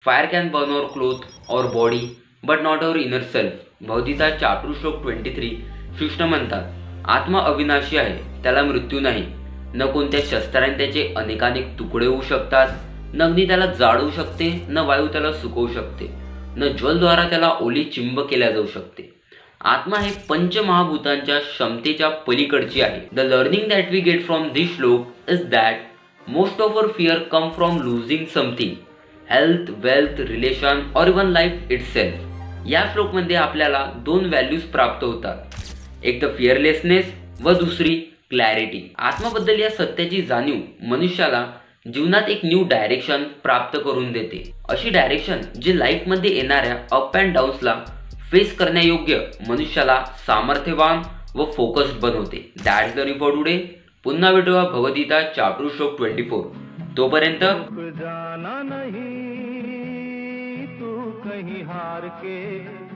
Fire can burn our cloth और body but not our inner self. Bhagavad Gita chapter shloka 23. Krishna म्हणतात, आत्मा अविनाशी आहे, त्याला मृत्यू नाही. न कोणत्या शस्त्राने त्याचे अनेकानेक तुकडे होऊ शकतात, न अग्नी त्याला जाळू शकते, न वायू त्याला सुकवू शकते, न ज्वलद्वारा त्याला ओली चिंब केल्या जाऊ शकते. आत्मा हे पंचमहाभूतांच्या क्षमतेच्या पलीकडची आहे. The learning that we get from this shloka is that most of our fear come from losing something, health, wealth, relation और इवन लाईफ इटसेल्फ. या श्लोकमध्ये आपल्याला दोन व्हॅल्यूज प्राप्त होतात, एक तर फिअरलेसनेस व दुसरी क्लॅरिटी. आत्माबद्दल या सत्याची जाणीव मनुष्याला जीवनात एक न्यू डायरेक्शन प्राप्त करून देते. अशी डायरेक्शन जी लाईफमध्ये येणाऱ्या अप अँड डाऊन्सला फेस करण्यायोग्य मनुष्याला सामर्थ्यवान व फोकस्ड बनवते. That's the report today. पुन्हा भेटूया भगवद्गीता चॅप्टर श्लोक 24. तोपर्यंत जाना नहीं तू कहीं हार के.